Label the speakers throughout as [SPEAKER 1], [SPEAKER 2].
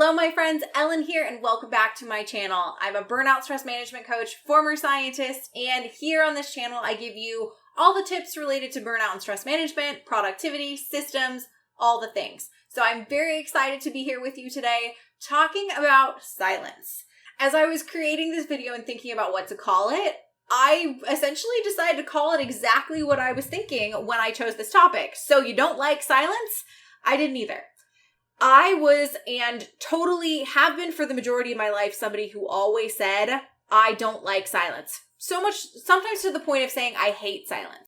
[SPEAKER 1] Hello, my friends. Ellen here, and welcome back to my channel. I'm a burnout stress management coach, former scientist, and here on this channel, I give you all the tips related to burnout and stress management, productivity, systems, all the things. So I'm very excited to be here with you today, talking about silence. As I was creating this video and thinking about what to call it, I essentially decided to call it exactly what I was thinking when I chose this topic. So you don't like silence? I didn't either. I was, and totally have been for the majority of my life, somebody who always said, I don't like silence. So much, sometimes to the point of saying I hate silence.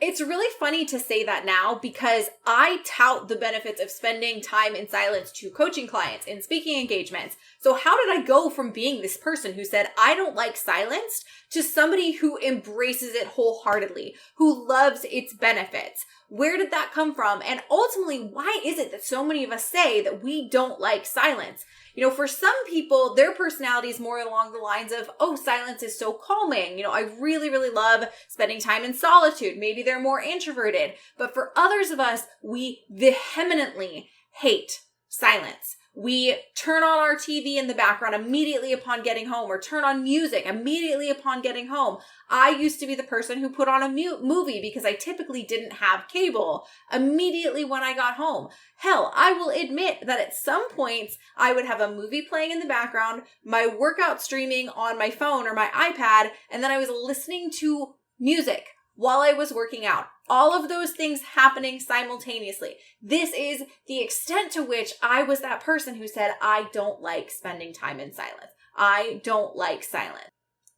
[SPEAKER 1] It's really funny to say that now because I tout the benefits of spending time in silence to coaching clients in speaking engagements. So how did I go from being this person who said, I don't like silence, to somebody who embraces it wholeheartedly, who loves its benefits? Where did that come from? And ultimately, why is it that so many of us say that we don't like silence? You know, for some people, their personality is more along the lines of, oh, silence is so calming. You know, I really, really love spending time in solitude. Maybe they're more introverted. But for others of us, we vehemently hate silence. We turn on our TV in the background immediately upon getting home, or turn on music immediately upon getting home. I used to be the person who put on a movie because I typically didn't have cable immediately when I got home. Hell, I will admit that at some points I would have a movie playing in the background, my workout streaming on my phone or my iPad, and then I was listening to music while I was working out. All of those things happening simultaneously. This is the extent to which I was that person who said, I don't like spending time in silence. I don't like silence.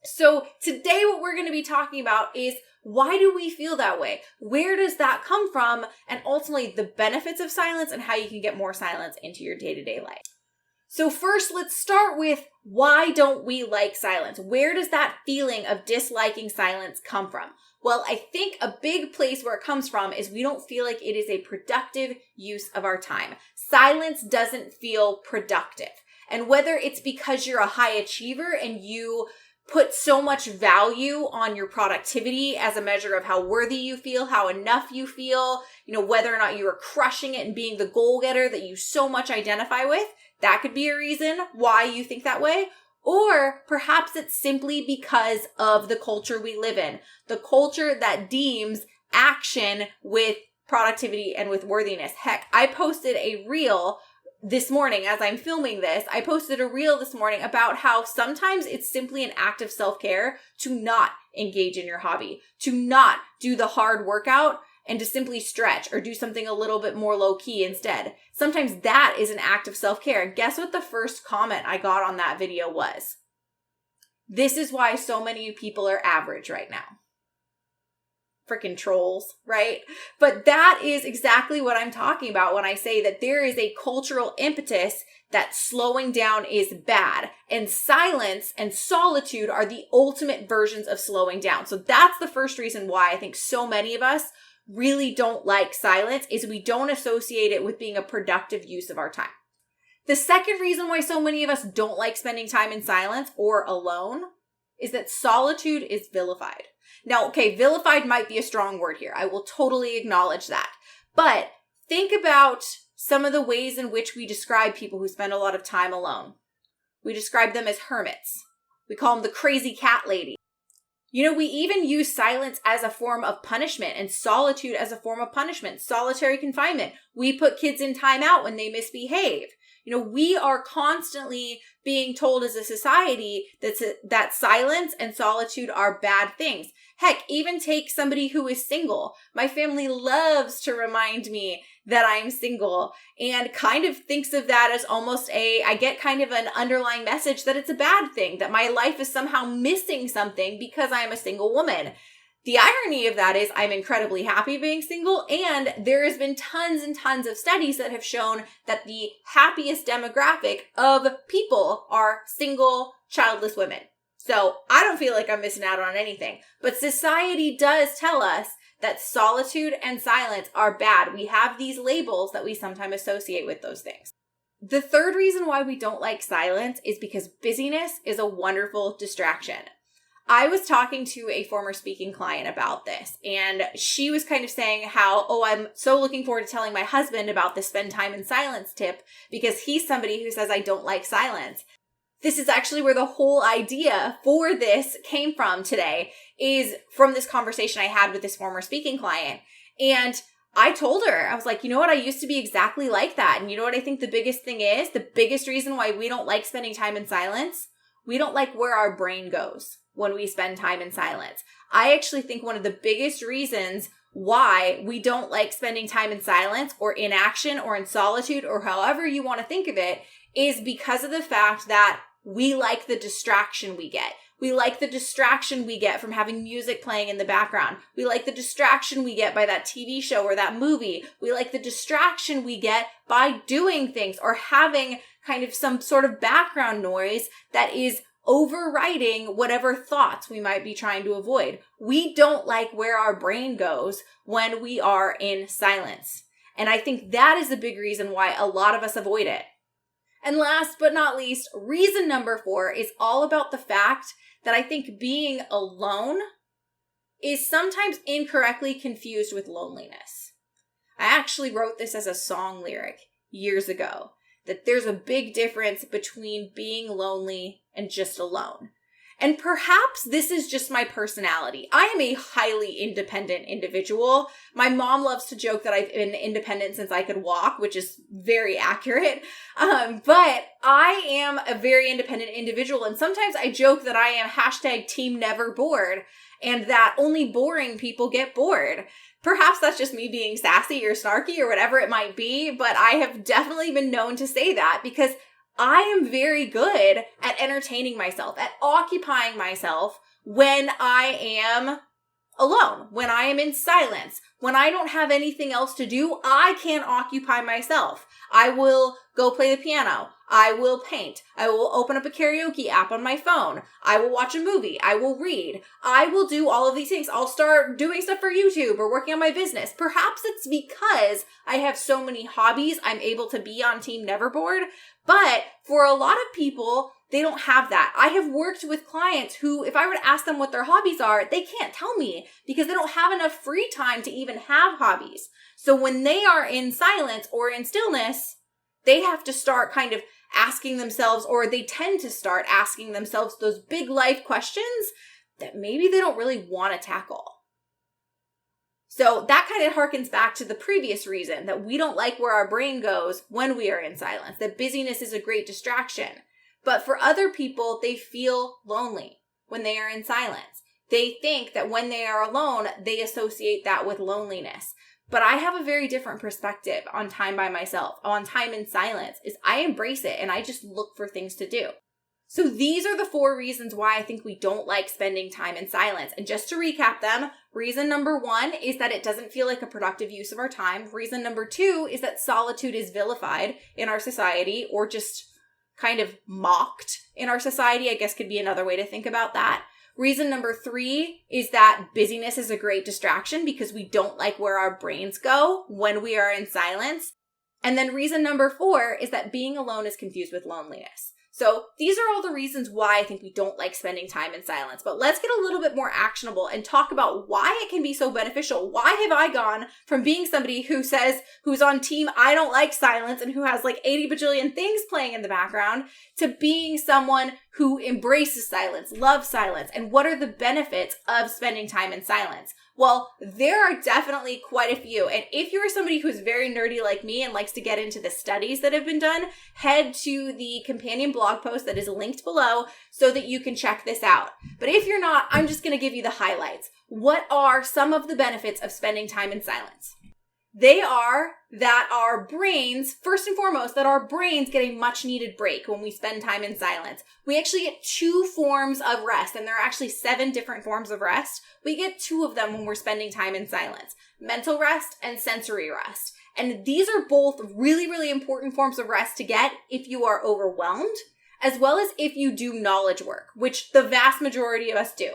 [SPEAKER 1] So today what we're going to be talking about is, why do we feel that way? Where does that come from? And ultimately the benefits of silence and how you can get more silence into your day-to-day life. So first, let's start with, why don't we like silence? Where does that feeling of disliking silence come from? Well, I think a big place where it comes from is we don't feel like it is a productive use of our time. Silence doesn't feel productive. And whether it's because you're a high achiever and you put so much value on your productivity as a measure of how worthy you feel, how enough you feel, you know, whether or not you are crushing it and being the goal getter that you so much identify with, that could be a reason why you think that way. Or perhaps it's simply because of the culture we live in, the culture that deems action with productivity and with worthiness. Heck, I posted a reel this morning as I'm filming this. I posted a reel this morning about how sometimes it's simply an act of self-care to not engage in your hobby, to not do the hard workout, and to simply stretch or do something a little bit more low-key instead. Sometimes that is an act of self-care. Guess what the first comment I got on that video was? This is why so many people are average right now. Freaking trolls, right? But that is exactly what I'm talking about when I say that there is a cultural impetus that slowing down is bad, and silence and solitude are the ultimate versions of slowing down. So that's the first reason why I think so many of us really don't like silence, is we don't associate it with being a productive use of our time. The second reason why so many of us don't like spending time in silence or alone is that solitude is vilified. Now, okay, vilified might be a strong word here. I will totally acknowledge that. But think about some of the ways in which we describe people who spend a lot of time alone. We describe them as hermits. We call them the crazy cat lady. You know, we even use silence as a form of punishment and solitude as a form of punishment. Solitary confinement. We put kids in timeout when they misbehave. You know, we are constantly being told as a society that silence and solitude are bad things. Heck, even take somebody who is single. My family loves to remind me that I'm single and kind of thinks of that as almost I get kind of an underlying message that it's a bad thing, that my life is somehow missing something because I'm a single woman. The irony of that is I'm incredibly happy being single, and there has been tons and tons of studies that have shown that the happiest demographic of people are single, childless women. So I don't feel like I'm missing out on anything. But society does tell us that solitude and silence are bad. We have these labels that we sometimes associate with those things. The third reason why we don't like silence is because busyness is a wonderful distraction. I was talking to a former speaking client about this, and she was kind of saying how, I'm so looking forward to telling my husband about the spend time in silence tip because he's somebody who says I don't like silence. This is actually where the whole idea for this came from today, is from this conversation I had with this former speaking client. And I told her, I was like, you know what? I used to be exactly like that. And you know what I think the biggest thing is? The biggest reason why we don't like spending time in silence? We don't like where our brain goes when we spend time in silence. I actually think one of the biggest reasons why we don't like spending time in silence or inaction or in solitude or however you want to think of it is because of the fact that we like the distraction we get. We like the distraction we get from having music playing in the background. We like the distraction we get by that TV show or that movie. We like the distraction we get by doing things or having kind of some sort of background noise that is overriding whatever thoughts we might be trying to avoid. We don't like where our brain goes when we are in silence. And I think that is the big reason why a lot of us avoid it. And last but not least, reason number 4 is all about the fact that I think being alone is sometimes incorrectly confused with loneliness. I actually wrote this as a song lyric years ago, that there's a big difference between being lonely and just alone. And perhaps this is just my personality. I am a highly independent individual. My mom loves to joke that I've been independent since I could walk, which is very accurate. But I am a very independent individual. And sometimes I joke that I am #team never bored and that only boring people get bored. Perhaps that's just me being sassy or snarky or whatever it might be, but I have definitely been known to say that because I am very good at entertaining myself, at occupying myself when I am alone, when I am in silence, when I don't have anything else to do, I can occupy myself. I will go play the piano. I will paint. I will open up a karaoke app on my phone. I will watch a movie. I will read. I will do all of these things. I'll start doing stuff for YouTube or working on my business. Perhaps it's because I have so many hobbies, I'm able to be on Team Neverboard. But for a lot of people, they don't have that. I have worked with clients who, if I were to ask them what their hobbies are, they can't tell me because they don't have enough free time to even have hobbies. So when they are in silence or in stillness, they have to start kind of asking themselves, or they tend to start asking themselves those big life questions that maybe they don't really want to tackle. So that kind of harkens back to the previous reason that we don't like where our brain goes when we are in silence, that busyness is a great distraction. But for other people, they feel lonely when they are in silence. They think that when they are alone, they associate that with loneliness. But I have a very different perspective on time by myself, on time in silence, is I embrace it and I just look for things to do. So these are the 4 reasons why I think we don't like spending time in silence. And just to recap them, reason number 1 is that it doesn't feel like a productive use of our time. Reason number 2 is that solitude is vilified in our society, or just kind of mocked in our society, I guess could be another way to think about that. Reason number 3 is that busyness is a great distraction because we don't like where our brains go when we are in silence. And then reason number 4 is that being alone is confused with loneliness. So these are all the reasons why I think we don't like spending time in silence. But let's get a little bit more actionable and talk about why it can be so beneficial. Why have I gone from being somebody who's on team I don't like silence and who has like 80 bajillion things playing in the background to being someone who embraces silence, loves silence? And what are the benefits of spending time in silence? Well, there are definitely quite a few. And if you're somebody who's very nerdy like me and likes to get into the studies that have been done, head to the companion blog post that is linked below so that you can check this out. But if you're not, I'm just going to give you the highlights. What are some of the benefits of spending time in silence? They are that our brains, first and foremost, that our brains get a much needed break when we spend time in silence. We actually get 2 forms of rest, and there are actually 7 different forms of rest. We get 2 of them when we're spending time in silence: mental rest and sensory rest. And these are both really, really important forms of rest to get if you are overwhelmed, as well as if you do knowledge work, which the vast majority of us do.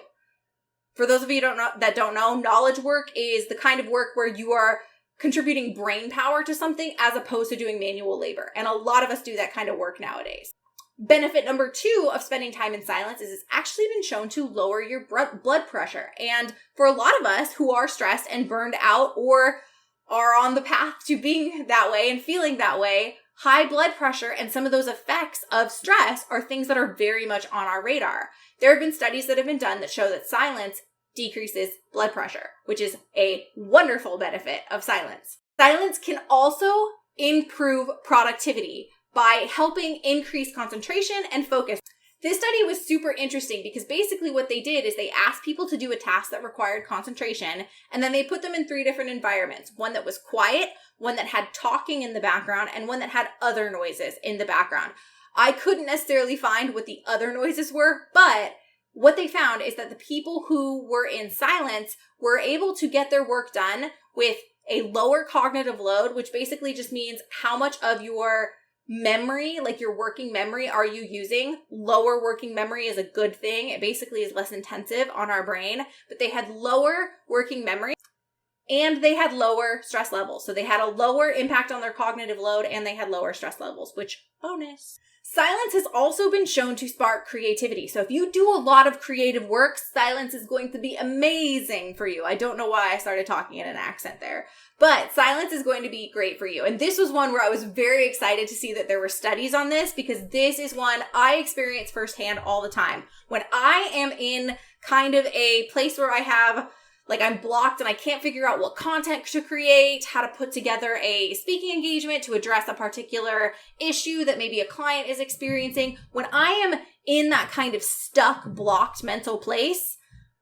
[SPEAKER 1] For those of you that don't know, knowledge work is the kind of work where you are contributing brain power to something as opposed to doing manual labor. And a lot of us do that kind of work nowadays. Benefit number 2 of spending time in silence is it's actually been shown to lower your blood pressure. And for a lot of us who are stressed and burned out or are on the path to being that way and feeling that way, high blood pressure and some of those effects of stress are things that are very much on our radar. There have been studies that have been done that show that silence decreases blood pressure, which is a wonderful benefit of silence. Silence can also improve productivity by helping increase concentration and focus. This study was super interesting because basically what they did is they asked people to do a task that required concentration, and then they put them in 3 different environments. One that was quiet, one that had talking in the background, and one that had other noises in the background. I couldn't necessarily find what the other noises were, but what they found is that the people who were in silence were able to get their work done with a lower cognitive load, which basically just means how much of your memory, like your working memory, are you using? Lower working memory is a good thing. It basically is less intensive on our brain, but they had lower working memory and they had lower stress levels. So they had a lower impact on their cognitive load and they had lower stress levels, which bonus. Silence has also been shown to spark creativity. So if you do a lot of creative work, silence is going to be amazing for you. I don't know why I started talking in an accent there, but silence is going to be great for you. And this was one where I was very excited to see that there were studies on this because this is one I experience firsthand all the time. When I am in kind of a place where I'm blocked and I can't figure out what content to create, how to put together a speaking engagement to address a particular issue that maybe a client is experiencing. When I am in that kind of stuck, blocked mental place,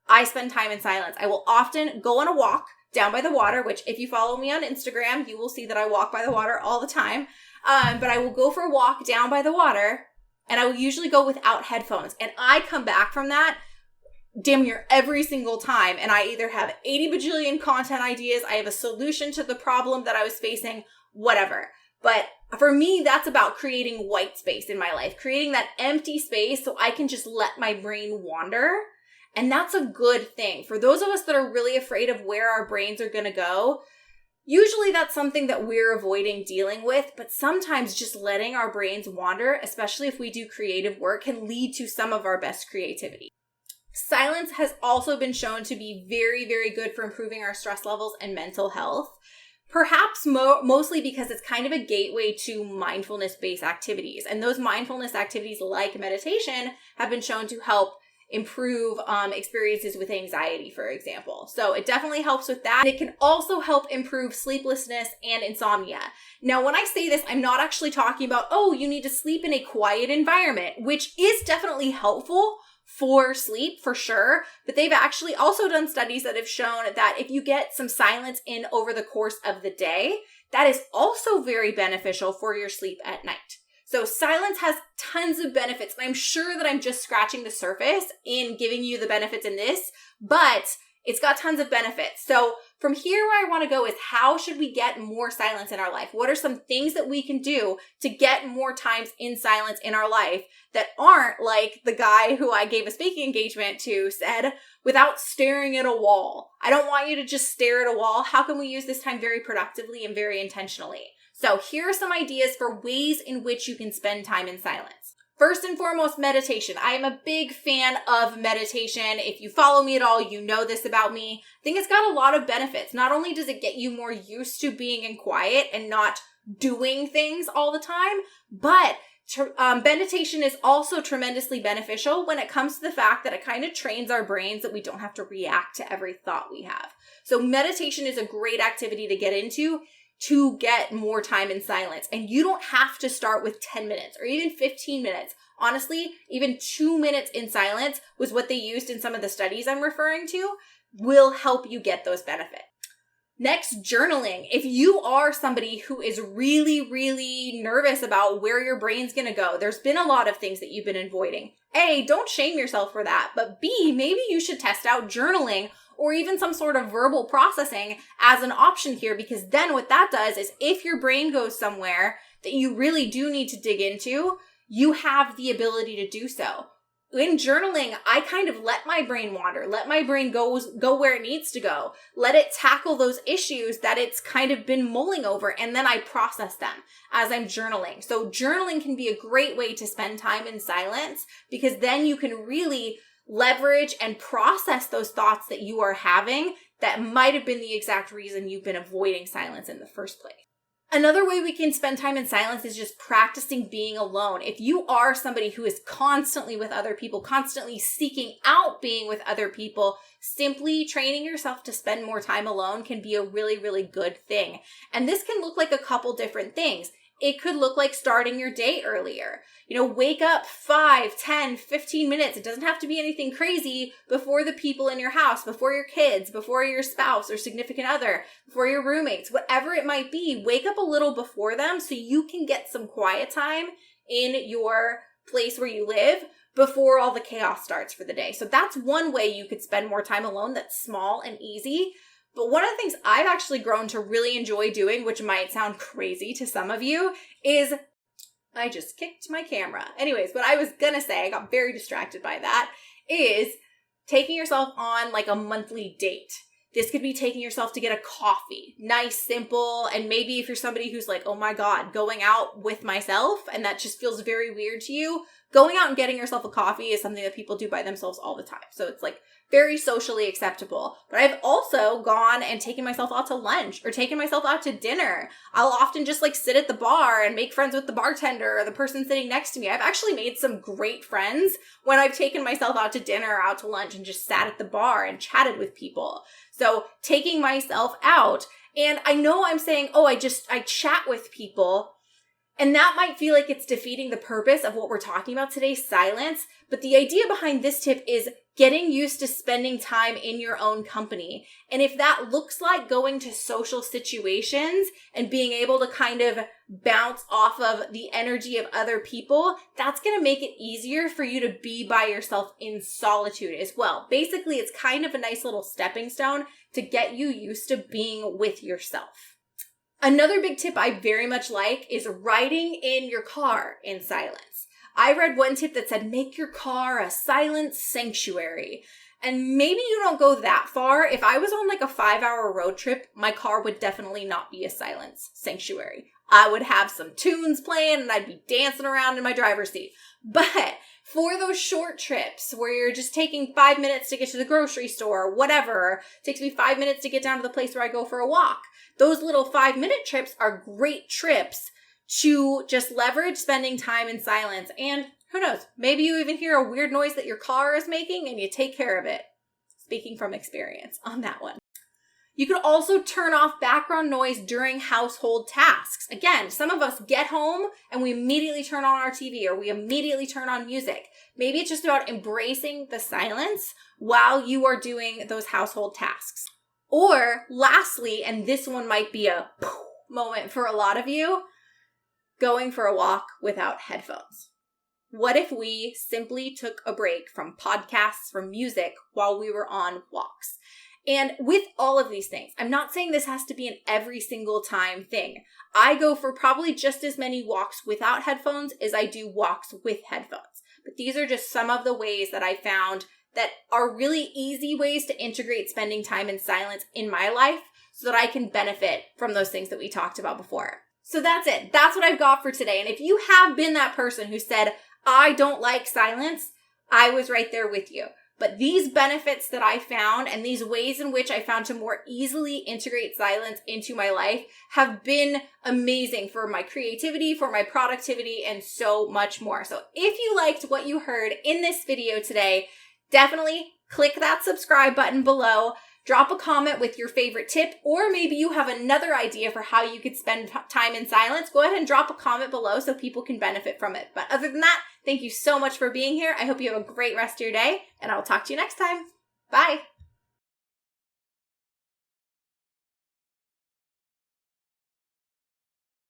[SPEAKER 1] I spend time in silence. I will often go on a walk down by the water, which if you follow me on Instagram, you will see that I walk by the water all the time. But I will go for a walk down by the water and I will usually go without headphones. And I come back from that damn near every single time. And I either have 80 bajillion content ideas, I have a solution to the problem that I was facing, whatever. But for me, that's about creating white space in my life, creating that empty space so I can just let my brain wander. And that's a good thing. For those of us that are really afraid of where our brains are going to go, usually that's something that we're avoiding dealing with, but sometimes just letting our brains wander, especially if we do creative work, can lead to some of our best creativity. Silence has also been shown to be very, very good for improving our stress levels and mental health, perhaps mostly because it's kind of a gateway to mindfulness-based activities. And those mindfulness activities like meditation have been shown to help improve experiences with anxiety, for example. So it definitely helps with that. It can also help improve sleeplessness and insomnia. Now, when I say this, I'm not actually talking about, oh, you need to sleep in a quiet environment, which is definitely helpful for sleep, for sure. But they've actually also done studies that have shown that if you get some silence in over the course of the day, that is also very beneficial for your sleep at night. So silence has tons of benefits, and I'm sure that I'm just scratching the surface in giving you the benefits in this, but it's got tons of benefits. So from here, where I want to go is how should we get more silence in our life? What are some things that we can do to get more times in silence in our life that aren't like the guy who I gave a speaking engagement to said, without staring at a wall? I don't want you to just stare at a wall. How can we use this time very productively and very intentionally? So here are some ideas for ways in which you can spend time in silence. First and foremost, meditation. I am a big fan of meditation. If you follow me at all, you know this about me. I think it's got a lot of benefits. Not only does it get you more used to being in quiet and not doing things all the time, but meditation is also tremendously beneficial when it comes to the fact that it kind of trains our brains that we don't have to react to every thought we have. So meditation is a great activity to get into to get more time in silence. And you don't have to start with 10 minutes or even 15 minutes. Honestly, even 2 minutes in silence was what they used in some of the studies I'm referring to, will help you get those benefits. Next, journaling. If you are somebody who is really, really nervous about where your brain's going to go, there's been a lot of things that you've been avoiding. A, don't shame yourself for that. But B, maybe you should test out journaling or even some sort of verbal processing as an option here, because then what that does is if your brain goes somewhere that you really do need to dig into, you have the ability to do so. in journaling, I kind of let my brain wander, let my brain go where it needs to go, let it tackle those issues that it's kind of been mulling over, and then I process them as I'm journaling. So journaling can be a great way to spend time in silence, because then you can really leverage and process those thoughts that you are having that might have been the exact reason you've been avoiding silence in the first place. Another way we can spend time in silence is just practicing being alone. If you are somebody who is constantly with other people, constantly seeking out being with other people, simply training yourself to spend more time alone can be a really, really good thing. And this can look like a couple different things. It could look like starting your day earlier. Wake up 5, 10, 15 minutes. It doesn't have to be anything crazy before the people in your house, before your kids, before your spouse or significant other, before your roommates, whatever it might be. Wake up a little before them so you can get some quiet time in your place where you live before all the chaos starts for the day. So that's one way you could spend more time alone that's small and easy. But one of the things I've actually grown to really enjoy doing, which might sound crazy to some of you, is I just kicked my camera. Anyways, what I was gonna say, I got very distracted by that, is taking yourself on like a monthly date. This could be taking yourself to get a coffee. Nice, simple, and maybe if you're somebody who's like, oh my God, going out with myself, and that just feels very weird to you, going out and getting yourself a coffee is something that people do by themselves all the time. So it's like very socially acceptable. But I've also gone and taken myself out to lunch or taken myself out to dinner. I'll often just like sit at the bar and make friends with the bartender or the person sitting next to me. I've actually made some great friends when I've taken myself out to dinner or out to lunch and just sat at the bar and chatted with people. So taking myself out, and I know I'm saying, oh, I chat with people. And that might feel like it's defeating the purpose of what we're talking about today, silence. But the idea behind this tip is getting used to spending time in your own company. And if that looks like going to social situations and being able to kind of bounce off of the energy of other people, that's going to make it easier for you to be by yourself in solitude as well. Basically, it's kind of a nice little stepping stone to get you used to being with yourself. Another big tip I very much like is riding in your car in silence. I read one tip that said, make your car a silence sanctuary. And maybe you don't go that far. If I was on like a 5-hour road trip, my car would definitely not be a silence sanctuary. I would have some tunes playing and I'd be dancing around in my driver's seat. But for those short trips where you're just taking 5 minutes to get to the grocery store or whatever, it takes me 5 minutes to get down to the place where I go for a walk. Those little 5-minute trips are great trips to just leverage spending time in silence. And who knows, maybe you even hear a weird noise that your car is making and you take care of it. Speaking from experience on that one. You could also turn off background noise during household tasks. Again, some of us get home and we immediately turn on our TV or we immediately turn on music. Maybe it's just about embracing the silence while you are doing those household tasks. Or lastly, and this one might be a moment for a lot of you, going for a walk without headphones. What if we simply took a break from podcasts, from music while we were on walks? And with all of these things, I'm not saying this has to be an every single time thing. I go for probably just as many walks without headphones as I do walks with headphones. But these are just some of the ways that I found that are really easy ways to integrate spending time in silence in my life so that I can benefit from those things that we talked about before. So that's it. That's what I've got for today. And if you have been that person who said, I don't like silence, I was right there with you. But these benefits that I found and these ways in which I found to more easily integrate silence into my life have been amazing for my creativity, for my productivity, and so much more. So if you liked what you heard in this video today, definitely click that subscribe button below. Drop a comment with your favorite tip, or maybe you have another idea for how you could spend time in silence. Go ahead and drop a comment below so people can benefit from it. But other than that, thank you so much for being here. I hope you have a great rest of your day, and I'll talk to you next time. Bye.